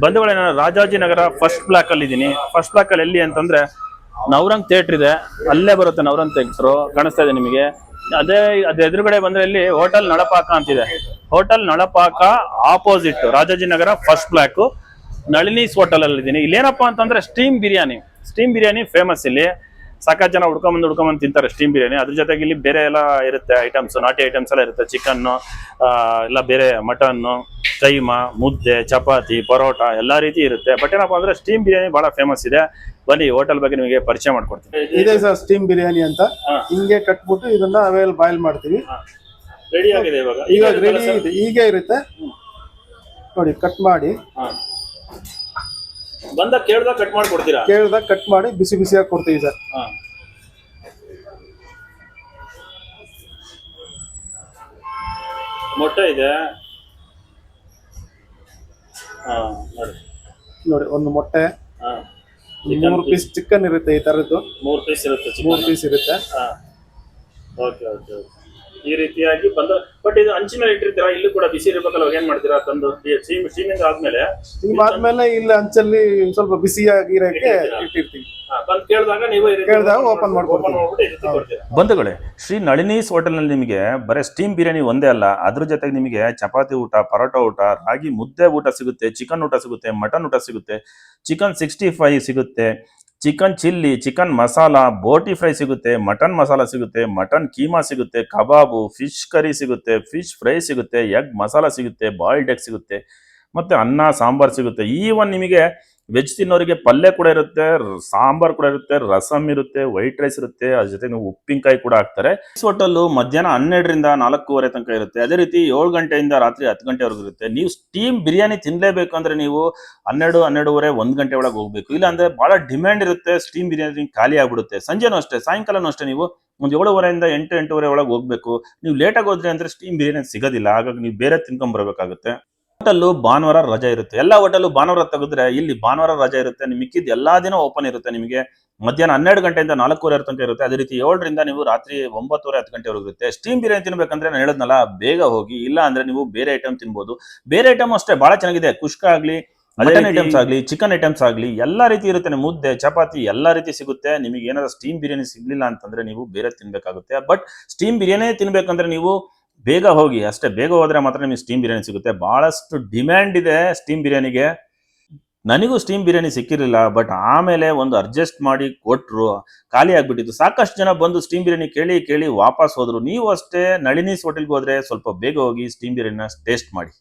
ಬಂಧುಗಳೇ, ನಾನು Rajajinagar first block ಅಲ್ಲಿ ಇದ್ದೀನಿ. ಫಸ್ಟ್ ಬ್ಲಾಕ್ ಅಲ್ಲಿ ಎಲ್ಲಿ ಅಂತಂದ್ರೆ ನವರಂಗ್ ಥಿಯೇಟರ್ ಇದೆ, ಅಲ್ಲೇ ಬರುತ್ತೆ. ನವರಂಗ್ ಥಿಯೇಟರ್ ಕಾಣಿಸ್ತಾ ಇದೆ ನಿಮಗೆ. ಅದೇ ಎದುರುಗಡೆ ಬಂದ್ರೆ ಇಲ್ಲಿ ಹೋಟೆಲ್ ನಳಪಾಕ ಅಂತಿದೆ. Hotel Nalapaka opposite Rajajinagar first block Nalini's hotel ಅಲ್ಲಿ ಇದ್ದೀನಿ. ಇಲ್ಲೇನಪ್ಪಾ ಅಂತಂದ್ರೆ ಸ್ಟೀಮ್ ಬಿರಿಯಾನಿ ಫೇಮಸ್. ಇಲ್ಲಿ ಸಾಕಷ್ಟು ಜನ ಹುಡ್ಕೊಂಬಂದು ತಿಂತಾರೆ ಸ್ಟೀಮ್ ಬಿರಿಯಾನಿ. ಅದ್ರ ಜೊತೆಗೆ ಇಲ್ಲಿ ಬೇರೆ ಎಲ್ಲ ಇರುತ್ತೆ ಐಟಮ್ಸ್, ನಾಟಿ ಐಟಮ್ಸ್ ಎಲ್ಲ ಇರುತ್ತೆ. ಚಿಕನ್ನು ಎಲ್ಲ ಬೇರೆ, ಮಟನ್ನು, ಕೈಮಾ, ಮುದ್ದೆ, ಚಪಾತಿ, ಪರೋಟ ಎಲ್ಲ ರೀತಿ ಇರುತ್ತೆ. ಬಟ್ ಏನಪ್ಪಾ ಅಂದ್ರೆ ಸ್ಟೀಮ್ ಬಿರಿಯಾನಿ ಬಹಳ ಫೇಮಸ್ ಇದೆ. ಬನ್ನಿ ಹೋಟೆಲ್ ಬಗ್ಗೆ ನಿಮಗೆ ಪರಿಚಯ ಮಾಡ್ಕೊಡ್ತೀನಿ. ಇದೆ ಸರ್ ಸ್ಟೀಮ್ ಬಿರಿಯಾನಿ ಅಂತ. ಹಿಂಗೆ ಕಟ್ಬಿಟ್ಟು ಇದನ್ನ ಅವೇಲ್ ಬಾಯ್ಲ್ ಮಾಡ್ತೀವಿ. ರೆಡಿ ಆಗಿದೆ ಈಗ ರೆಡಿ ಇದೆ, ಈಗ ಇರುತ್ತೆ ನೋಡಿ. ಕಟ್ ಮಾಡಿ ಬಂದಾಗ ಕೇಳ್ದಾಗ ಕಟ್ ಮಾಡಿ ಕೊಡ್ತೀರಾ? ಕೇಳ್ದಾಗ ಕಟ್ ಮಾಡಿ ಬಿಸಿ ಬಿಸಿಯಾಗಿ ಕೊಡ್ತೀವಿ ಸರ್. ಮೊಟ್ಟೆ ಇದೆ ನೋಡಿ, ಒಂದು ಮೊಟ್ಟೆ, 3 ಪೀಸ್ ಚಿಕನ್ ಇರುತ್ತೆ. ಈ ತರದ್ದು 3 ಪೀಸ್ ಇರುತ್ತೆ. 3 ಪೀಸ್ ಇರುತ್ತೆ. Okay okay okay. ಈ ರೀತಿಯಾಗಿ ಬಂದ. ಬಟ್ ಇದು ಹಂಚಿನ ಮೇಲೆ ಇಟ್ಟಿರ್ತೀರಾ? ಇಲ್ಲೂ ಕೂಡ ಬಿಸಿ ಇರ್ಬೇಕಲ್ಲ, ಏನ್ ಮಾಡ್ತೀರಾ? ತಂದು ಸ್ಟೀಮಿಂಗ್ ಆದ್ಮೇಲೆ ಇಲ್ಲಿ ಹಂಚಲ್ಲಿ ಸ್ವಲ್ಪ ಬಿಸಿಯಾಗಿ ಇರಕ್ಕೆ ಇಟ್ಟಿರ್ತೀವಿ. ಬಂದು ಕೇಳಿದಾಗ ನೀವು ಓಪನ್ ಮಾಡ್ಕೊಡ್ತೀವಿ. ಬಂಧುಗಳೇ, ಶ್ರೀ ನಳಿನೀಸ್ ಹೋಟೆಲ್ ನಲ್ಲಿ ನಿಮಗೆ ಬರೀ ಸ್ಟೀಮ್ ಬಿರಿಯಾನಿ ಒಂದೇ ಅಲ್ಲ, ಅದ್ರ ಜೊತೆಗೆ ನಿಮಗೆ ಚಪಾತಿ ಊಟ, ಪರೋಟ ಊಟ, ರಾಗಿ ಮುದ್ದೆ ಊಟ ಸಿಗುತ್ತೆ, ಚಿಕನ್ ಊಟ ಸಿಗುತ್ತೆ, ಮಟನ್ ಊಟ ಸಿಗುತ್ತೆ, ಚಿಕನ್ 65 ಸಿಗುತ್ತೆ, chicken chilli, chicken masala, boti fry ಸಿಗುತ್ತೆ, ಮಟನ್ ಮಸಾಲ ಸಿಗುತ್ತೆ, ಮಟನ್ ಕೀಮಾ ಸಿಗುತ್ತೆ, ಕಬಾಬು, ಫಿಶ್ ಕರಿ ಸಿಗುತ್ತೆ, ಫಿಶ್ ಫ್ರೈ ಸಿಗುತ್ತೆ, ಎಗ್ ಮಸಾಲ ಸಿಗುತ್ತೆ, ಬಾಯ್ಲ್ಡ್ ಎಗ್ ಸಿಗುತ್ತೆ, ಮತ್ತೆ ಅನ್ನ ಸಾಂಬಾರ್ ಸಿಗುತ್ತೆ. ಈವನ್ ನಿಮಗೆ ವೆಜ್ ತಿನ್ನೋರಿಗೆ ಪಲ್ಯ ಕೂಡ ಇರುತ್ತೆ, ಸಾಂಬಾರ್ ಕೂಡ ಇರುತ್ತೆ, ರಸಮ್ ಇರುತ್ತೆ, ವೈಟ್ ರೈಸ್ ಇರುತ್ತೆ, ಅದ್ರ ಜೊತೆ ಉಪ್ಪಿನಕಾಯಿ ಕೂಡ ಹಾಕ್ತಾರೆ. ಹೋಟೆಲ್ ಮಧ್ಯಾಹ್ನ 12ರಿಂದ 4:15 ತನಕ ಇರುತ್ತೆ. ಅದೇ ರೀತಿ 7 ಗಂಟೆಯಿಂದ ರಾತ್ರಿ 10 ಗಂಟೆವರೆಗೂ ಇರುತ್ತೆ. ನೀವು ಸ್ಟೀಮ್ ಬಿರಿಯಾನಿ ತಿನ್ಲೇಬೇಕು ಅಂದ್ರೆ ನೀವು 12, 12:30, 1 ಗಂಟೆ ಒಳಗೆ ಹೋಗ್ಬೇಕು. ಇಲ್ಲ ಅಂದ್ರೆ ಬಹಳ ಡಿಮ್ಯಾಂಡ್ ಇರುತ್ತೆ. ಸ್ಟೀಮ್ ಬಿರಿಯಾನಿ ಖಾಲಿ ಆಗ್ಬಿಡುತ್ತೆ. ಸಂಜೆನೂ ಅಷ್ಟೇ, ಸಾಯಂಕಾಲನೂ ಅಷ್ಟೇ. ನೀವು ಒಂದು 7:30ರಿಂದ 8, 8:30 ಒಳಗೆ ಹೋಗ್ಬೇಕು. ನೀವು ಲೇಟಾಗಿ ಹೋದ್ರೆ ಅಂದ್ರೆ ಸ್ಟೀಮ್ ಬಿರಿಯಾನಿ ಸಿಗೋದಿಲ್ಲ. ಹಾಗಾಗಿ ನೀವು ಬೇರೆ ತಿನ್ಕೊಂಡ್ ಬರ್ಬೇಕಾಗುತ್ತೆ. ಹೋಟೆಲ್ ಭಾನುವಾರ ರಜೆ ಇರುತ್ತೆ. ಎಲ್ಲ ಹೋಟೆಲ್ ಭಾನುವಾರ ತೆಗೆದ್ರೆ ಇಲ್ಲಿ ಭಾನುವಾರ ರಜೆ ಇರುತ್ತೆ. ಮಿಕ್ಕಿದ ಎಲ್ಲಾ ದಿನ ಓಪನ್ ಇರುತ್ತೆ. ನಿಮಗೆ ಮಧ್ಯಾಹ್ನ 12 ಗಂಟೆಯಿಂದ 4:15 ತನಕ ಇರುತ್ತೆ. ಅದೇ ರೀತಿ 7ರಿಂದ ನೀವು ರಾತ್ರಿ 9:30, 10 ಗಂಟೆವರೆಗೂ ಇರುತ್ತೆ. ಸ್ಟೀಮ್ ಬಿರಿಯಾನಿ ತಿನ್ಬೇಕಂದ್ರೆ ನಾನು ಹೇಳದ್ನಲ್ಲ, ಬೇಗ ಹೋಗಿ. ಇಲ್ಲ ಅಂದ್ರೆ ನೀವು ಬೇರೆ ಐಟಮ್ ತಿನ್ಬೋದು. ಬೇರೆ ಐಟಮ್ ಅಷ್ಟೇ ಬಹಳ ಚೆನ್ನಾಗಿದೆ. ಕುಷ್ಕ ಆಗ್ಲಿ, ಮಟನ್ ಐಟಮ್ಸ್ ಆಗ್ಲಿ, ಚಿಕನ್ ಐಟಮ್ಸ್ ಆಗ್ಲಿ, ಎಲ್ಲಾ ರೀತಿ ಇರುತ್ತೆ. ಮುದ್ದೆ, ಚಪಾತಿ ಎಲ್ಲಾ ರೀತಿ ಸಿಗುತ್ತೆ. ನಿಮಗೆ ಏನಾದ್ರು ಸ್ಟೀಮ್ ಬಿರಿಯಾನಿ ಸಿಗ್ಲಿಲ್ಲ ಅಂತಂದ್ರೆ ನೀವು ಬೇರೆ ತಿನ್ಬೇಕಾಗುತ್ತೆ. ಬಟ್ ಸ್ಟೀಮ್ ಬಿರಿಯಾನಿ ತಿನ್ಬೇಕಂದ್ರೆ ನೀವು ಬೇಗ ಹೋಗಿ ಅಷ್ಟೇ. ಬೇಗ ಹೋದ್ರೆ ಮಾತ್ರ ನಿಮಗೆ ಸ್ಟೀಮ್ ಬಿರಿಯಾನಿ ಸಿಗುತ್ತೆ. ಬಹಳಷ್ಟು ಡಿಮ್ಯಾಂಡ್ ಇದೆ ಸ್ಟೀಮ್ ಬಿರಿಯಾನಿಗೆ. ನನಗೂ ಸ್ಟೀಮ್ ಬಿರಿಯಾನಿ ಸಿಕ್ಕಿರಲಿಲ್ಲ, ಬಟ್ ಆಮೇಲೆ ಒಂದು ಅಡ್ಜಸ್ಟ್ ಮಾಡಿ ಕೊಟ್ರು, ಖಾಲಿ ಆಗ್ಬಿಟ್ಟಿತ್ತು. ಸಾಕಷ್ಟು ಜನ ಬಂದು ಸ್ಟೀಮ್ ಬಿರಿಯಾನಿ ಕೇಳಿ ವಾಪಸ್ ಹೋದ್ರು. ನೀವು ಅಷ್ಟೇ ನಳಿನೀಸ್ ಹೋಟೆಲ್ಗೆ ಹೋದ್ರೆ ಸ್ವಲ್ಪ ಬೇಗ ಹೋಗಿ ಸ್ಟೀಮ್ ಬಿರಿಯಾನಿನ ಟೇಸ್ಟ್ ಮಾಡಿ.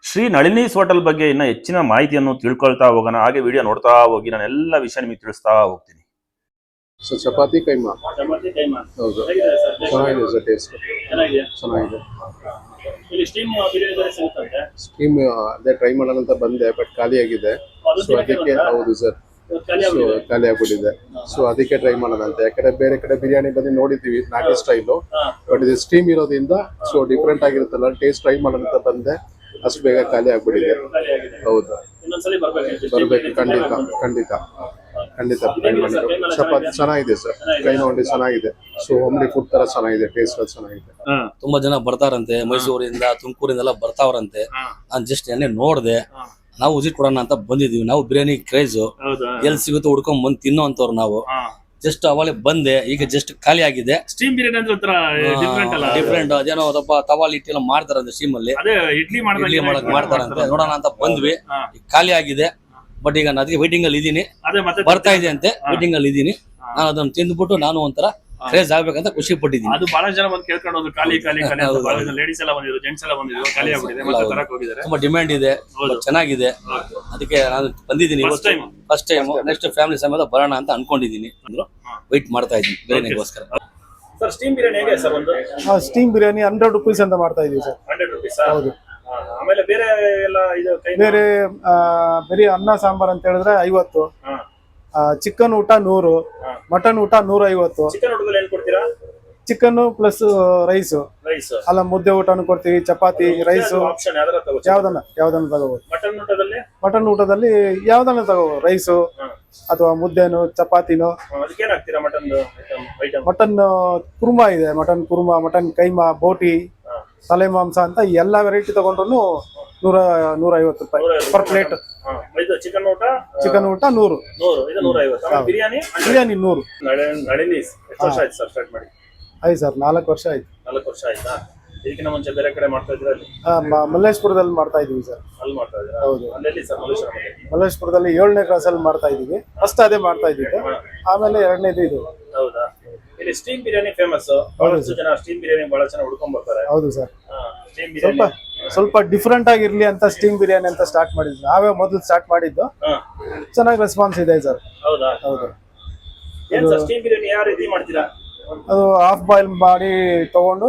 ಶ್ರೀ ನಳಿನೀಸ್ ಹೋಟೆಲ್ ಬಗ್ಗೆ ಇನ್ನ ಹೆಚ್ಚಿನ ಮಾಹಿತಿಯನ್ನು ತಿಳ್ಕೊಳ್ತಾ ಹೋಗೋಣ. ಹಾಗೆ ವಿಡಿಯೋ ನೋಡ್ತಾ ಹೋಗಿ, ನಾನು ಎಲ್ಲ ವಿಷಯ ನಿಮಗೆ ತಿಳಿಸ್ತಾ ಹೋಗ್ತೀನಿ. ಸೊ ಚಪಾತಿ ಕೈಮಾ ಹೌದು, ಚೆನ್ನಾಗಿದೆ ಸರ್. ಟೇಸ್ಟ್ ಚೆನ್ನಾಗಿದೆ. ಸ್ಟೀಮ್ ಅದೇ ಟ್ರೈ ಮಾಡೋಣ ಅಂತ ಬಂದೆ, ಬಟ್ ಖಾಲಿ ಆಗಿದೆ. ಸೊ ಅದಕ್ಕೆ ಹೌದು ಸರ್, ಸೊ ಖಾಲಿ ಆಗ್ಬಿಟ್ಟಿದೆ. ಸೊ ಅದಕ್ಕೆ ಟ್ರೈ ಮಾಡೋಣ ಅಂತ. ಯಾಕಂದ್ರೆ ಬೇರೆ ಕಡೆ ಬಿರಿಯಾನಿ ಬಂದು ನೋಡಿದ್ದೀವಿ ನಾಟಿ ಸ್ಟೈಲು, ಬಟ್ ಇದು ಸ್ಟೀಮ್ ಇರೋದ್ರಿಂದ ಸೊ ಡಿಫ್ರೆಂಟ್ ಆಗಿರುತ್ತಲ್ಲ, ಟೇಸ್ಟ್ ಟ್ರೈ ಮಾಡೋಣ ಅಂತ ಬಂದೆ. ಅಷ್ಟು ಬೇಗ ಖಾಲಿ ಆಗ್ಬಿಟ್ಟಿದೆ. ಹೌದು, ಬರ್ಬೇಕು. ಖಂಡಿತ ಚಪಾತಿ ಚೆನ್ನಾಗಿದೆ ಸರ್. ಕೈನ ಉಂಡೆ ಚೆನ್ನಾಗಿದೆ. ಸೊ ಹೋಮ್ಲಿ ಫುಡ್ ತರ ಚೆನ್ನಾಗಿದೆ. ಟೇಸ್ಟ್ ಚೆನ್ನಾಗಿದೆ. ತುಂಬಾ ಜನ ಬರ್ತಾರಂತೆ, ಮೈಸೂರಿಂದ, ತುಮಕೂರಿಂದೆಲ್ಲ ಬರ್ತಾವ್ರಂತೆ. ನಾನ್ ಜಸ್ಟ್ ಎಣ್ಣೆ ನೋಡ್ದೆ, ನಾವು ವಿಸಿಟ್ ಕೊಡೋಣ ಅಂತ ಬಂದಿದೀವಿ. ನಾವು ಬಿರಿಯಾನಿ ಕ್ರೇಜ್ ಎಲ್ಲಿ ಸಿಗುತ್ತೋ ಹುಡ್ಕೊಂಡ್ ಬಂದು ತಿನ್ನೋ ಅಂತವ್ರು ನಾವು. ಜಸ್ಟ್ ಅವಳೆ ಬಂದೆ, ಈಗ ಜಸ್ಟ್ ಖಾಲಿ ಆಗಿದೆ. ಸ್ಟೀಮ್ ಬಿರಿಯಾನಿ ಅಂದ್ರೆ ಒಂಥರ ಡಿಫ್ರೆಂಟ್. ಅದೇನೋ ತವಾಲ್ ಇಟ್ಟಿ ಎಲ್ಲ ಮಾಡ್ತಾರಂತೆ ಸ್ಟೀಮಲ್ಲಿ, ಇಡ್ಲಿ ಮಾಡಕ್ ಮಾಡ್ತಾರಂತೆ. ನೋಡೋಣ ಅಂತ ಬಂದ್ವಿ, ಖಾಲಿ ಆಗಿದೆ. ಬಟ್ ಈಗ ನಾನು ಅದಕ್ಕೆ ವೈಟಿಂಗ್ ಅಲ್ಲಿ ಇದೀನಿ, ಬರ್ತಾ ಇದೆ ಅಂತೆ. ವೈಟಿಂಗ್ ಅಲ್ಲಿ ಇದೀನಿ. ನಾನು ಅದನ್ನ ತಿಂದ್ಬಿಟ್ಟು ನಾನು ಒಂಥರ ಕ್ರೇಜ್ ಆಗ್ಬೇಕಂತ ಖುಷಿ ಪಟ್ಟಿದ್ದೀನಿ. ಅದು ಬಹಳ ಜನ ಬಂದು ಕೇಳ್ಕೊಂಡು ಹೋದ್ರು, ಖಾಲಿ ಲೇಡೀಸ್ ಎಲ್ಲ ಬಂದಿದ್ರು, ಜೆಂಟ್ಸ್ ಎಲ್ಲ ಬಂದಿದ್ರು, ಖಾಲಿ ಆಗ್ಬಿಟ್ಟಿದೆ. ಮತ್ತೆ ತರಕ್ ಹೋಗಿದ್ದಾರೆ. ತುಂಬಾ ಡಿಮ್ಯಾಂಡ್ ಇದೆ, ಚೆನ್ನಾಗಿದೆ. ಅದಕ್ಕೆ ನಾನು ಬಂದಿದ್ದೀನಿ ಫಸ್ಟ್ ಟೈಮ್. ನೆಕ್ಸ್ಟ್ ಫ್ಯಾಮಿಲಿ ಸಮೇತ ಬರೋಣ ಅಂತ ಅನ್ಕೊಂಡಿದ್ದೀನಿ. ವೈಟ್ ಮಾಡ್ತಾ ಇದ್ದೀನಿ ಬಿರಿಯಾನಿಗೋಸ್ಕರ. ಸರ್ ಸ್ಟೀಮ್ ಬಿರಿಯಾನಿ ಹೇಗೆ ಸರ್? ಒಂದು ಸ್ಟೀಮ್ ಬಿರಿಯಾನಿ 100 ರೂಪೀಸ್ ಅಂತ ಮಾಡ್ತಾ ಇದೀವಿ ಸರ್. 100 ರೂಪೀಸ್. ಹೌದು. ಆಮೇಲೆ ಬೇರೆ ಎಲ್ಲ ಇದು ಬೇರೆ ಬರೀ ಅನ್ನ ಸಾಂಬಾರ್ ಅಂತ ಹೇಳಿದ್ರೆ 50, ಚಿಕನ್ ಊಟ 100, ಮಟನ್ ಊಟ 150. ಚಿಕನ್ ಊಟದಲ್ಲಿ ಏನ್ ಕೊಡ್ತೀರಾ? ಚಿಕನ್ ಪ್ಲಸ್ ರೈಸ್ ಅಲ್ಲ, ಮುದ್ದೆ ಊಟನು ಕೊಡ್ತೀವಿ, ಚಪಾತಿ, ರೈಸ್, ಯಾವ್ದನ್ನ ತಗೋಬಹುದು. ಮಟನ್ ಊಟದಲ್ಲಿ ಯಾವ್ದನ್ನ ತಗೋಬಹುದು, ರೈಸು ಅಥವಾ ಮುದ್ದೆನು, ಚಪಾತಿನೋ. ಮಟನ್ ಕುರ್ಮಾ ಇದೆ, ಮಟನ್ ಕುರ್ಮಾ, ಮಟನ್ ಕೈಮಾ, ಬೋಟಿ, ತಲೆ ಮಾಂಸ ಅಂತ ಎಲ್ಲ ವೆರೈಟಿ ತಗೊಂಡ್ರು 150 ರೂಪಾಯಿ ಪರ್ ಪ್ಲೇಟ್. ಚಿಕನ್ ಊಟ ಚಿಕನ್ ಊಟ 100. 100, ಇದು 150. ಬಿರಿಯಾನಿ ಬಿರಿಯಾನಿ 100. ನಳಿನಿ ಎಷ್ಟು ವರ್ಷ ಆಯ್ತು ಸರ್ ಸ್ಟಾರ್ಟ್ ಮಾಡಿ? ಆಯ್ತು ಸರ್, 4 ವರ್ಷ ಆಯ್ತು. 4 ವರ್ಷ ಆಯ್ತಾ? ಇದಕ್ಕಿಂತ ಮುಂಚೆ ಬೇರೆ ಕಡೆ ಮಾಡ್ತಾ ಇದ್ರೆ ಅಲ್ಲಿ ಮಲ್ಲೇಶ್ಪುರದಲ್ಲಿ ಮಾಡ್ತಾ ಇದೀವಿ ಸರ್. ಅಲ್ಲಿ ಮಾಡ್ತಾ ಇದ್ದೀರಾ? ಹೌದು. ಅಲ್ಲೆಲ್ಲಿ ಸರ್ ಮಲ್ಲೇಶ್ವರ? ಮಲ್ಲೇಶ್ಪುರದಲ್ಲಿ 7ನೇ ಕ್ರಾಸಲ್ಲಿ ಮಾಡ್ತಾ ಇದೀವಿ. ಫಸ್ಟ್ ಅದೇ ಮಾಡ್ತಾ ಇದ್ದಿದ್ದು, ಆಮೇಲೆ 2ನೇದು ಇದು. ಹೌದಾ? ಇಲ್ಲಿ ಸ್ಟೀಮ್ ಬಿರಿಯಾನಿ ಫೇಮಸ್. ಬಹಳಷ್ಟು ಜನ ಸ್ಟೀಮ್ ಬಿರಿಯಾನಿ ಬಹಳ ಚೆನ್ನಾಗಿ ಹುಡ್ಕೊಂಡ್ ಬರ್ತಾರೆ. ಹೌದು ಸರ್. ಸ್ಟೀಮ್ ಬಿರಿಯಾನಿ ಸ್ವಲ್ಪ ಡಿಫ್ರೆಂಟ್ ಆಗಿರ್ಲಿ ಅಂತ ಸ್ಟೀಮ್ ಬಿರಿಯಾನಿ ಅಂತ ಸ್ಟಾರ್ಟ್ ಮಾಡಿದ್ವಿ. ನಾವೇ ಮೊದಲು ಸ್ಟಾರ್ಟ್ ಮಾಡಿದ್ದು. ಚೆನ್ನಾಗಿ ರೆಸ್ಪಾನ್ಸ್ ಇದೆ ಸರ್. ಹೌದಾ? ಹೌದು. ಏನ್ ಸರ್ ಸ್ಟೀಮ್ ಬಿರಿಯಾನಿ ಯಾವ ರೀತಿ ಮಾಡ್ತೀರಾ? ಅದು ಹಾಫ್ ಬಾಯ್ಲ್ ಮಾಡಿ ತಗೊಂಡು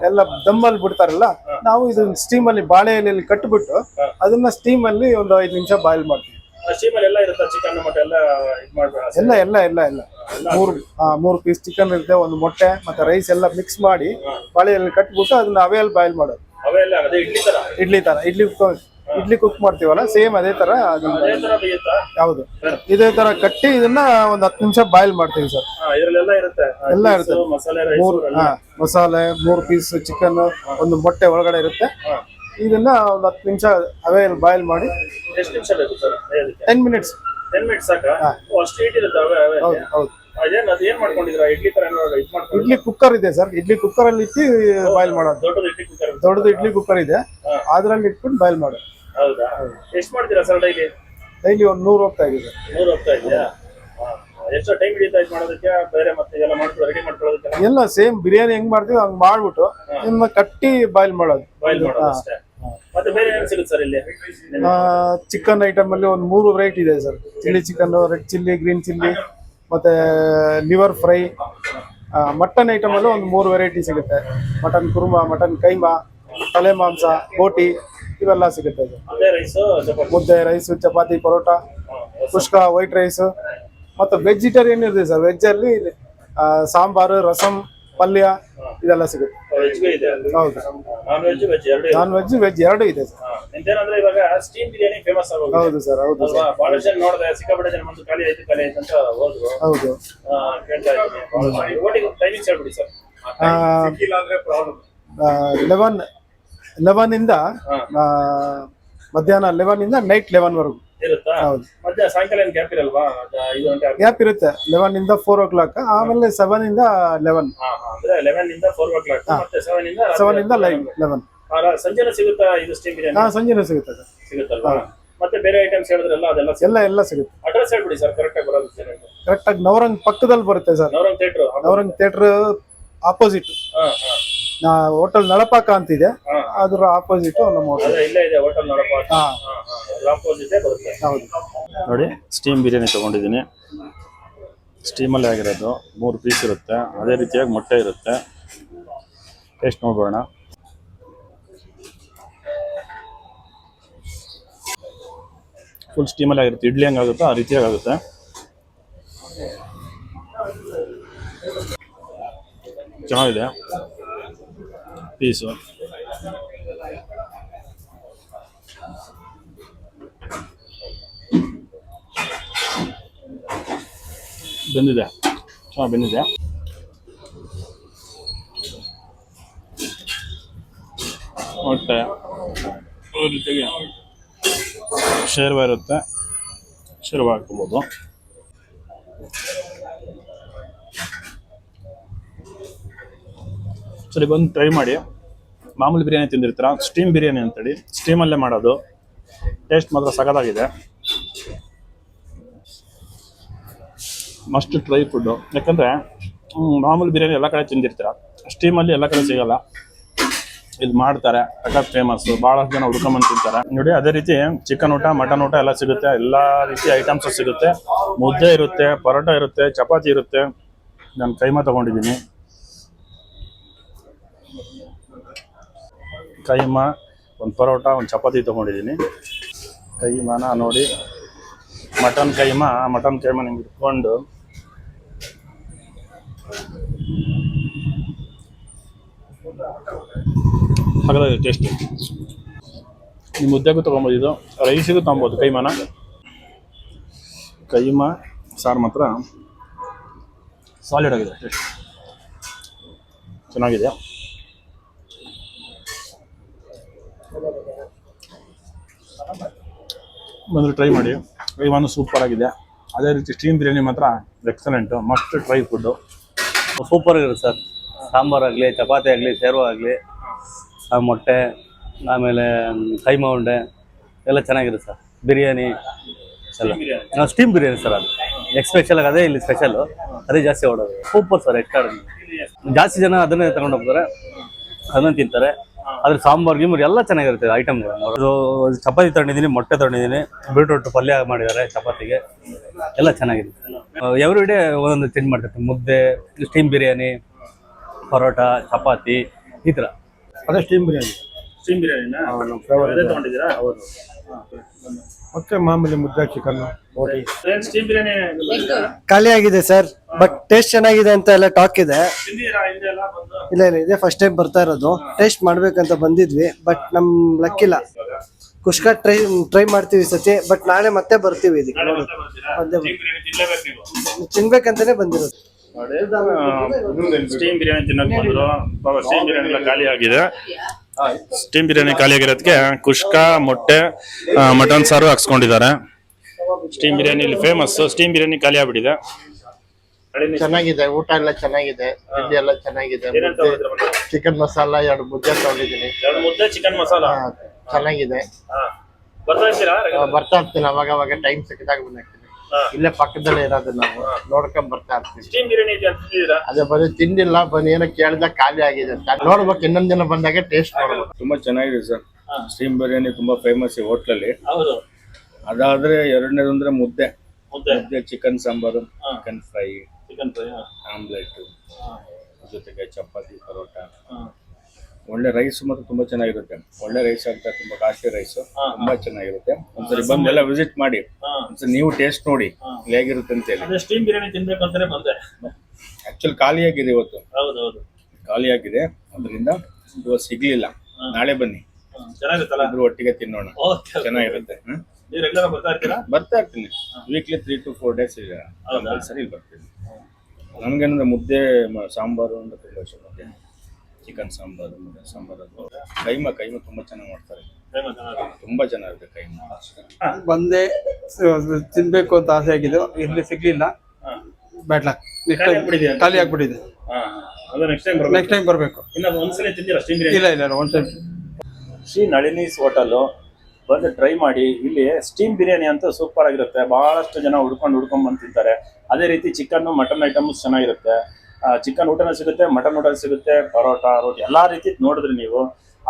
ಎಲ್ಲ ದಮ್ಮಲ್ಲಿ ಬಿಡ್ತಾರಲ್ಲ, ನಾವು ಇದನ್ನ ಸ್ಟೀಮ್ ಅಲ್ಲಿ ಬಾಳೆ ಎಲೆಯಲ್ಲಿ ಕಟ್ಬಿಟ್ಟು ಅದನ್ನ ಸ್ಟೀಮ್ ಅಲ್ಲಿ ಒಂದು 5 ನಿಮಿಷ ಬಾಯ್ಲ್ ಮಾಡ್ತೀವಿ. ಸ್ಟೀಮ್ ಅಲ್ಲಿ ಎಲ್ಲ ಇರುತ್ತೆ, ಚಿಕನ್ ಮೊಟ್ಟೆ ಎಲ್ಲ ಇದು ಮಾಡ್ಬೇಡ? ಎಲ್ಲ 3 ಪೀಸ್ ಚಿಕನ್ ಇರುತ್ತೆ, ಒಂದು ಮೊಟ್ಟೆ ಮತ್ತೆ ರೈಸ್ ಎಲ್ಲ ಮಿಕ್ಸ್ ಮಾಡಿ ಬಾಳೆ ಎಲೆ ಕಟ್ಬಿಟ್ಟು ಅದನ್ನ ಅವೆಯಲ್ಲಿ ಬಾಯ್ಲ್ ಮಾಡೋದು. ಅವೆಲ್ಲ ಅದೇ ಇಡ್ಲಿ ತರ ಇಡ್ಲಿ ಕುಕ್ ಮಾಡ್ತೀವಲ್ಲ, ಸೇಮ್ ಅದೇ ತರ ಬೇಯುತ್ತಾ? ಯಾವುದು ಇದೇ ತರ ಕಟ್ಟಿ ಇದನ್ನ ಒಂದು 10 ನಿಮಿಷ ಬಾಯ್ಲ್ ಮಾಡ್ತೀವಿ ಸರ್. ಇದರಲ್ಲೆಲ್ಲ ಇರುತ್ತೆ, ಎಲ್ಲ ಇರುತ್ತೆ. ಮಸಾಲೆ, ಮಸಾಲೆ, 3 ಪೀಸ್ ಚಿಕನ್, ಒಂದು ಮೊಟ್ಟೆ ಒಳಗಡೆ ಇರುತ್ತೆ. ಇದನ್ನ ಒಂದು 10 ನಿಮಿಷ ಅವೆಯಲ್ಲಿ ಬಾಯ್ಲ್ ಮಾಡಿ. ಎಷ್ಟು ನಿಮಿಷ ಬೇಕು ಸರ್? 10 ಮಿನಿಟ್ಸ್. 10 ಮಿನಿಟ್ಸ್ ಸಾಕಾ? ಅಷ್ಟು ಹೀಟ್ ಇರುತ್ತೆ ಅವೆ? ಹೌದು. ಅದೇನ್ ಮಾಡ್ಕೊಂಡಿದ್ರ? ಇಡ್ಲಿ ತರ ಇಡ್ಲಿ ಕುಕ್ಕರ್ ಇದೆ ಸರ್. ಇಡ್ಲಿ ಕುಕ್ಕರ್ ಅಲ್ಲಿ ಇಟ್ಟು ಬಾಯ್ಲ್ ಮಾಡೋದು. ದೊಡ್ಡದು ಇಡ್ಲಿ ಕುಕ್ಕರ್ ಇದೆ, ಅದ್ರಲ್ಲಿ ಇಟ್ಕೊಂಡು ಬಾಯ್ಲ್ ಮಾಡೋದು. ಹೌದಾ? ಎಷ್ಟು ಮಾಡ್ತೀರಾ ಸರ್ ಡೈಲಿ? ಒಂದು 100 ಹೋಗ್ತಾ ಇದೆ. 100 ಹೋಗ್ತಾ ಇದೆಯಾ? ಎಷ್ಟು ಟೈಮ್ ಹಿಡಿಯುತ್ತಾ ಇದು ಮಾಡೋದಕ್ಕೆ? ಬೇರೆ ಮತ್ತೆ ಇದೆಲ್ಲ ಮಾಡ್ಕೊಳ್ಳೋ ರೆಡಿ ಮಾಡ್ಕೊಳ್ಳೋದಕ್ಕೆ ಎಲ್ಲ ಸೇಮ್ ಬಿರಿಯಾನಿ ಹೆಂಗ್ ಮಾಡ್ತೀವಿ ಹಂಗ್ ಮಾಡ್ಬಿಟ್ಟು ಇನ್ನ ಕಟ್ಟಿ ಬಾಯ್ಲ್ ಮಾಡೋದು. ಅಷ್ಟೇ. ಮತ್ತೆ ಬೇರೆ ಏನ್ ಸಿಗುತ್ತೆ ಸರ್ ಇಲ್ಲಿ? ಚಿಕನ್ ಐಟಮ್ ಅಲ್ಲಿ ಒಂದು 3 ವೆರೈಟಿ ಇದೆ sir. Chilli chicken, red chilli, green chilli, ಮತ್ತೆ ಲಿವರ್ ಫ್ರೈ. ಮಟನ್ ಐಟಮ್ ಅಲ್ಲಿ ಒಂದು 3 ವೆರೈಟಿ ಸಿಗುತ್ತೆ. ಮಟನ್ ಕುರ್ಮಾ, ಮಟನ್ ಕೈಮಾ, ತಲೆ ಮಾಂಸ, ಬೋಟಿ ಇವೆಲ್ಲ ಸಿಗುತ್ತೆ ಸರ್. ಮುದ್ದೆ, ರೈಸ್, ಚಪಾತಿ, ಪರೋಟ, ಕುಷ್ಕ, ವೈಟ್ ರೈಸ್. ಮತ್ತೆ ವೆಜಿಟೇರಿಯನ್ ಇದೆ ಸರ್. ವೆಜ್ ಅಲ್ಲಿ ಸಾಂಬಾರು, ರಸಂ, ಪಲ್ಯ ಇದೆಲ್ಲ ಸಿಗುತ್ತೆ. ಹೌದು. ನಾನ್ ವೆಜ್, ವೆಜ್ 2 ಇದೆ ಸರ್. ಎಂತೇನಂದ್ರೆ ಇವಾಗ ಸ್ಟೀಮ್ ಬಿರಿಯಾನಿ ಫೇಮಸ್ ಆಗೋದು. ಹೌದು ಸರ್. ಹೌದು ಸರ್. ಬಹಳಷ್ಟು ಜನ ನೋಡಿದೆ, ಸಿಕ್ಕಾಪಟ್ಟೆ ಜನ ಬಂದು ಖಾಲಿ ಆಯ್ತು ಅಂತ ಹೋದ್ರು. ಹೌದು. ಕೇಳ್ತಾ ಇದ್ದೀನಿ. ಓಟಿಗೆ ಟೈಮಿಂಗ್ಸ್ ಹೇಳ್ಬಿಡಿ ಸರ್. 11 ಇಂದ ಮಧ್ಯಾಹ್ನ 11 ಇಂದ ನೈಟ್ 11 ವರೆಗೂ ಇರುತ್ತಾ? ಹೌದು. ಮತ್ತೆ ಸಾಯಂಕಾಲ ಏನ್ ಗ್ಯಾಪ್ ಇರಲ್ವಾ? 5 ಗಂಟೆ ಗ್ಯಾಪ್ ಇರುತ್ತೆ. 11 ಇಂದ 4 o'clock, ಆಮೇಲೆ 7 ಇಂದ 11. ಅಂದ್ರೆ 11 ಇಂದ 4 o'clock, ಮತ್ತೆ 7 ಇಂದ 11. ಸಂಜೆನೂ ಸಿಗುತ್ತಾ ಇದು ಸ್ಟೀಮ್ ಬಿರಿಯಾನಿ? ಸಂಜೆನೂ ಸಿಗುತ್ತೆ ಸರ್. ಸಿಗುತ್ತಲ್ವಾ? ಮತ್ತೆ ಬೇರೆ ಐಟಮ್ಸ್ ಹೇಳಿದ್ರಲ್ಲ ಅದೆಲ್ಲ ಎಲ್ಲ ಸಿಗುತ್ತೆ. ಅಡ್ರೆಸ್ ಹೇಳ್ಬಿಡಿ ಸರ್, ಕರೆಕ್ಟ್ ಆಗಿ ಬರೋದು. ಕರೆಕ್ಟ್ ಆಗಿ ನವರಂಗ್ ಪಕ್ಕದಲ್ಲಿ ಬರುತ್ತೆ sir. Navrang theatre opposite hotel Nalapaka ಅಂತಿದೆ, ಅದ್ರ ಆಪೋಸಿಟ್ ನಮ್ಮ ಹೋಟೆಲ್ ಇಲ್ಲೇ ಇದೆ. ಹೋಟೆಲ್ ನಳಪಾಕ ಆಪೋಸಿಟ್ ಬರುತ್ತೆ. ಹೌದು. ನೋಡಿ, ಸ್ಟೀಮ್ ಬಿರಿಯಾನಿ ತಗೊಂಡಿದ್ದೀನಿ. ಸ್ಟೀಮಲ್ಲಿ ಆಗಿರೋದು 3 ಪೀಸ್ ಇರುತ್ತೆ. ಅದೇ ರೀತಿಯಾಗಿ ಮೊಟ್ಟೆ ಇರುತ್ತೆ. ಟೇಸ್ಟ್ ನೋಡೋಣ. ಫುಲ್ ಸ್ಟೀಮಲ್ಲಿ ಆಗಿರುತ್ತೆ. ಇಡ್ಲಿ ಹೆಂಗಾಗುತ್ತೋ ಆ ರೀತಿಯಾಗಿ ಆಗುತ್ತೆ. ಚೆನ್ನಾಗಿದೆ ಪೀಸು. ಬೆಂದಿದೆ, ಚೆನ್ನಾಗಿ ಬೆಂದಿದೆ. ಮೊಟ್ಟೆ ರೀತಿಯಾಗಿ ಶೇರ್ವ ಇರುತ್ತೆ, ಶೇರ್ವ ಹಾಕ್ಕೋಬೋದು. ಸರಿ, ಬಂದು ಟ್ರೈ ಮಾಡಿ. ಮಾಮೂಲಿ ಬಿರಿಯಾನಿ ತಿಂದಿರ್ತೀರ, ಸ್ಟೀಮ್ ಬಿರಿಯಾನಿ ಅಂತೇಳಿ ಸ್ಟೀಮಲ್ಲೇ ಮಾಡೋದು. ಟೇಸ್ಟ್ ಮಾತ್ರ ಸಖತ್ತಾಗಿದೆ. Must try food. ಯಾಕಂದರೆ ಮಾಮೂಲಿ ಬಿರಿಯಾನಿ ಎಲ್ಲ ಕಡೆ ತಿಂದಿರ್ತೀರ, ಸ್ಟೀಮಲ್ಲಿ ಎಲ್ಲ ಕಡೆ ಸಿಗಲ್ಲ. ಇದು ಮಾಡ್ತಾರೆ, ಸಖತ್ ಫೇಮಸ್ಸು. ಭಾಳಷ್ಟು ಜನ ಹುಡ್ಕೊಂಬಂದು ತಿಂತಾರೆ. ನೋಡಿ, ಅದೇ ರೀತಿ ಚಿಕನ್ ಊಟ, ಮಟನ್ ಊಟ ಎಲ್ಲ ಸಿಗುತ್ತೆ. ಎಲ್ಲ ರೀತಿ ಐಟಮ್ಸು ಸಿಗುತ್ತೆ. ಮುದ್ದೆ ಇರುತ್ತೆ, ಪರೋಟ ಇರುತ್ತೆ, ಚಪಾತಿ ಇರುತ್ತೆ. ನಾನು ಕೈಮಾ ತೊಗೊಂಡಿದ್ದೀನಿ. ಕೈಮಾ, ಒಂದು ಪರೋಟ, ಒಂದು ಚಪಾತಿ ತೊಗೊಂಡಿದ್ದೀನಿ. ಕೈಮಾನ ನೋಡಿ, ಮಟನ್ ಕೈಮಾ ನಿಮ್ಗೆ ಇಟ್ಕೊಂಡು ಹಾಗಾದ್ರೆ ಟೇಸ್ಟ್. ನೀವು ಮುದ್ದೆಗೂ ತೊಗೊಬೋದು, ಇದು ರೈಸಿಗೂ ತೊಗೊಬೋದು. ಕೈಮಾ ಸಾರು ಮಾತ್ರ ಸಾಲಿಡ್ ಆಗಿದೆ, ಟೇಸ್ಟ್ ಚೆನ್ನಾಗಿದೆ. ಬಂದರೆ ಟ್ರೈ ಮಾಡಿ. ಕೈಮಾನು ಸೂಪರ್ ಆಗಿದೆ. ಅದೇ ರೀತಿ ಸ್ಟೀಮ್ ಬಿರಿಯಾನಿ ಮಾತ್ರ excellent, must try food. Super ಆಗಿರುತ್ತೆ ಸರ್. ಸಾಂಬಾರಾಗಲಿ, ಚಪಾತಿ ಆಗಲಿ, ಸೇರ್ವ ಆಗಲಿ, ಮೊಟ್ಟೆ, ಆಮೇಲೆ ಕೈಮಾ ಉಂಡೆ ಎಲ್ಲ ಚೆನ್ನಾಗಿರುತ್ತೆ ಸರ್. ಬಿರಿಯಾನಿ ಎಲ್ಲ ಸ್ಟೀಮ್ ಬಿರಿಯಾನಿ ಸರ್, ಅದು ಎಕ್ಸ್ಪೆಷಲ್ ಅದೇ ಇಲ್ಲಿ ಸ್ಪೆಷಲು, ಅದೇ ಜಾಸ್ತಿ ಓಡೋದು. ಸೂಪರ್ ಸರ್, ಜಾಸ್ತಿ ಜನ ಅದನ್ನೇ ತಗೊಂಡು ಹೋಗ್ತಾರೆ, ಅದನ್ನ ತಿಂತಾರೆ. ಅದ್ರ ಸಾಂಬಾರ್ ಗಿಂಬಾರ್ ಎಲ್ಲ ಚೆನ್ನಾಗಿರುತ್ತೆ ಐಟಮ್ಗಳು. ಅದು ಚಪಾತಿ ತಗೊಂಡಿದ್ದೀನಿ, ಮೊಟ್ಟೆ ತಗೊಂಡಿದ್ದೀನಿ, ಬೀಟ್ರೂಟ್ ಪಲ್ಯ ಮಾಡಿದ್ದಾರೆ ಚಪಾತಿಗೆ, ಎಲ್ಲ ಚೆನ್ನಾಗಿದೆ. ಎವ್ರಿ ಡೇ ಒಂದೊಂದು ಚೇಂಜ್ ಮಾಡ್ತಿರ್ತೀನಿ. ಮುದ್ದೆ, ಸ್ಟೀಮ್ ಬಿರಿಯಾನಿ, ಪರೋಟ, ಚಪಾತಿ, ಈ ಥರ. ಅದೇ ಸ್ಟೀಮ್ ಬಿರಿಯಾನಿ. ಸ್ಟೀಮ್ ಬಿರಿಯಾನಿನಾ ತಗೊಂಡಿದ್ದೀರಾ? ಹೌದು. ಮತ್ತೆ ಮಾಮೂಲಿ ಮುದ್ದೆ, ಚಿಕನ್, ಬೋಟಿ. ಸ್ಟೀಮ್ ಬಿರಿಯಾನಿ ಖಾಲಿ ಆಗಿದೆ ಸರ್, ಬಟ್ ಟೇಸ್ಟ್ ಚೆನ್ನಾಗಿದೆ ಅಂತ ಎಲ್ಲ ಟಾಕ್ ಇದೆ. ಇಲ್ಲ ಇದೇ ಫಸ್ಟ್ ಟೈಮ್ ಬರ್ತಾ ಇರೋದು. ಟೇಸ್ಟ್ ಮಾಡ್ಬೇಕಂತ ಬಂದಿದ್ವಿ, ಬಟ್ ನಮ್ ಲಕ್ಕಿಲ್ಲ. ಕುಷ್ಕ ಟ್ರೈ ಮಾಡ್ತೀವಿ ಸತಿ, ಬಟ್ ನಾಳೆ ಮತ್ತೆ ಬರ್ತೀವಿ ಇದಕ್ಕೆ. ತಿನ್ಬೇಕಂತಾನೆ ಬಂದಿರೋದು. ಸ್ಟೀಮ್ ಬಿರಿಯಾನಿ ತಿನ್ನಕ್ ಬಂದ್ರು. ಸ್ಟೀಮ್ ಬಿರಿಯಾನಿ ಎಲ್ಲ ಖಾಲಿ ಆಗಿದೆ. ಸ್ಟೀಮ್ ಬಿರಿಯಾನಿ ಖಾಲಿ ಆಗಿರೋದಕ್ಕೆ ಕುಷ್ಕ, ಮೊಟ್ಟೆ, ಮಟನ್ ಸಾರು ಹಾಕ್ಸ್ಕೊಂಡಿದ್ದಾರೆ. ಸ್ಟೀಮ್ ಬಿರಿಯಾನಿ ಇಲ್ಲಿ ಫೇಮಸ್. ಸ್ಟೀಮ್ ಬಿರಿಯಾನಿ ಖಾಲಿ ಆಗ್ಬಿಟ್ಟಿದೆ. ಚೆನ್ನಾಗಿದೆ, ಊಟ ಎಲ್ಲ ಚೆನ್ನಾಗಿದೆ, ತಿಂಡಿ ಎಲ್ಲ ಚೆನ್ನಾಗಿದೆ. ಚಿಕನ್ ಮಸಾಲ 2 ಮುದ್ದೆ ತಗೊಂಡಿದ್ದೀನಿ. 2 ಮುದ್ದೆ ಚಿಕನ್ ಮಸಾಲ ಚೆನ್ನಾಗಿದೆ. ಬರ್ತಾ ಇರ್ತೀನಿ ಅವಾಗ ಟೈಮ್ ಸಿಕ್ಕಿದಾಗ ಬಂದಾಗ್ತೀನಿ. ಇಲ್ಲೇ ಪಕ್ಕದಲ್ಲೇ ಇರೋದು, ನಾವು ನೋಡ್ಕೊಂಡ್ ಬರ್ತಾ ಇರ್ತೀವಿ. ಅದೇ ಬರೀ ತಿಂಡಿಲ್ಲ, ಬನ್ನಿ ಏನೋ ಕೇಳಿದಾಗ ಖಾಲಿ ಆಗಿದೆ ಅಂತ ನೋಡ್ಬೇಕು. ಇನ್ನೊಂದ್ ದಿನ ಬಂದಾಗ ಟೇಸ್ಟ್ ನೋಡ್ಬೇಕು. ತುಂಬಾ ಚೆನ್ನಾಗಿದೆ ಸರ್. ಸ್ಟೀಮ್ ಬಿರಿಯಾನಿ ತುಂಬಾ ಫೇಮಸ್ ಈ ಹೋಟ್ಲಲ್ಲಿ. ಅದಾದ್ರೆ ಎರಡನೇದು ಅಂದ್ರೆ ಮುದ್ದೆ, chicken sambar, chicken fry, omelette, ಜೊತೆಗೆ ಚಪಾತಿ, ಪರೋಟ, ಒಳ್ಳೆ ರೈಸ್ ಮಾತ್ರ ತುಂಬಾ ಚೆನ್ನಾಗಿರುತ್ತೆ. ಒಳ್ಳೆ ರೈಸ್ ಅಂತ, ತುಂಬಾ ಕಾಸ್ಟ್ಲಿ ರೈಸ್, ತುಂಬಾ ಚೆನ್ನಾಗಿರುತ್ತೆ. ಒಂದ್ಸರಿ ಬಂದೆಲ್ಲ ವಿಸಿಟ್ ಮಾಡಿ, ಒಂದ್ಸರಿ ನೀವು ಟೇಸ್ಟ್ ನೋಡಿ ಹೇಗಿರುತ್ತೆ ಅಂತ ಹೇಳಿ. ಸ್ಟೀಮ್ ಬಿರಿಯಾನಿ ತಿನ್ಬೇಕು ಅಂತಾನೆ ಬಂದೆ. ಆಕ್ಚುಲಿ ಖಾಲಿ ಆಗಿದೆ ಇವತ್ತು. ಖಾಲಿ ಆಗಿದೆ, ಅದರಿಂದ ಇವತ್ತು ಸಿಗ್ಲಿಲ್ಲ. ನಾಳೆ ಬನ್ನಿ, ಇಬ್ರು ಒಟ್ಟಿಗೆ ತಿನ್ನೋಣ, ಚೆನ್ನಾಗಿರುತ್ತೆ. ಬರ್ತಾ ಇರ್ತೀನಿ ವೀಕ್ಲಿ 3 to 4 days ಇದೆ. ಸರಿ ಬರ್ತೀನಿ. ನಮ್ಗೇನಂದ್ರೆ ಮುದ್ದೆ, ಸಾಂಬಾರು ಅಂದ್ರೆ ತುಂಬಾ ಇಷ್ಟ. ಮುದ್ದೆ, ಚಿಕನ್ ಸಾಂಬಾರು, ಮುದ್ದೆ ಸಾಂಬಾರು, ಕೈಮಾ ತುಂಬಾ ಚೆನ್ನಾಗಿ ಮಾಡ್ತಾರೆ. ತುಂಬಾ ಚೆನ್ನಾಗಿದೆ ಕೈಮಾ. ಬಂದೆ ತಿನ್ಬೇಕು ಅಂತ ಆಸೆ ಆಗಿದೆ, ಇಲ್ಲಿ ಸಿಗ್ಲಿಲ್ಲ. ಬ್ಯಾಡ್ ಲಕ್, ಖಾಲಿ ಆಗ್ಬಿಟ್ಟಿದೆ. ನೆಕ್ಸ್ಟ್ ಟೈಮ್ ಬರ್ಬೇಕು. ಇಲ್ಲ ಒಂದ್ ಟೈಮ್. ಶ್ರೀ ನಳಿನೀಸ್ ಹೋಟೆಲ್ ಬಂದು ಟ್ರೈ ಮಾಡಿ. ಇಲ್ಲಿ ಸ್ಟೀಮ್ ಬಿರಿಯಾನಿ ಅಂತೂ ಸೂಪರ್ ಆಗಿರುತ್ತೆ. ಬಹಳಷ್ಟು ಜನ ಹುಡ್ಕೊಂಡು ಬಂದು ತಿಂತಾರೆ. ಅದೇ ರೀತಿ ಚಿಕನ್, ಮಟನ್ ಐಟಮ್ಸ್ ಚೆನ್ನಾಗಿರುತ್ತೆ. ಚಿಕನ್ ಊಟನೂ ಸಿಗುತ್ತೆ, ಮಟನ್ ಊಟ ಸಿಗುತ್ತೆ, ಪರೋಟ, ರೋಟಿ ಎಲ್ಲ ರೀತಿ ನೋಡಿದ್ರಿ ನೀವು.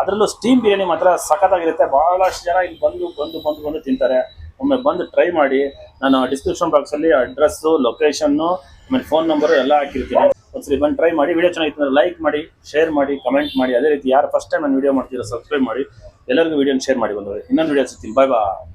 ಅದರಲ್ಲೂ ಸ್ಟೀಮ್ ಬಿರಿಯಾನಿ ಮಾತ್ರ ಸಖತ್ತಾಗಿರುತ್ತೆ. ಬಹಳಷ್ಟು ಜನ ಇಲ್ಲಿ ಬಂದು ತಿಂತಾರೆ. ಒಮ್ಮೆ ಬಂದು ಟ್ರೈ ಮಾಡಿ. ನಾನು ಡಿಸ್ಕ್ರಿಪ್ಷನ್ ಬಾಕ್ಸಲ್ಲಿ ಅಡ್ರೆಸ್ಸು, ಲೊಕೇಶನ್ನು, ಆಮೇಲೆ ಫೋನ್ ನಂಬರು ಎಲ್ಲ ಹಾಕಿರ್ತೀನಿ. ಒಂದ್ಸರಿ ಬಂದು ಟ್ರೈ ಮಾಡಿ. ವಿಡಿಯೋ ಚೆನ್ನಾಗಿತ್ತು ಅಂದರೆ ಲೈಕ್ ಮಾಡಿ, ಶೇರ್ ಮಾಡಿ, ಕಮೆಂಟ್ ಮಾಡಿ. ಅದೇ ರೀತಿ ಯಾರು ಫಸ್ಟ್ ಟೈಮ್ ನಾನು ವಿಡಿಯೋ ಮಾಡ್ತೀರೋ ಸಬ್ಸ್ಕ್ರೈಬ್ ಮಾಡಿ. ಎಲ್ಲರಿಗೂ ವಿಡಿಯೋನ ಶೇರ್ ಮಾಡಿ ಬಂದವರು. ಇನ್ನೊಂದು ವಿಡಿಯೋ ಸಿಗ್ತೀನಿ. ಬಾಯ್ ಬಾಯ್.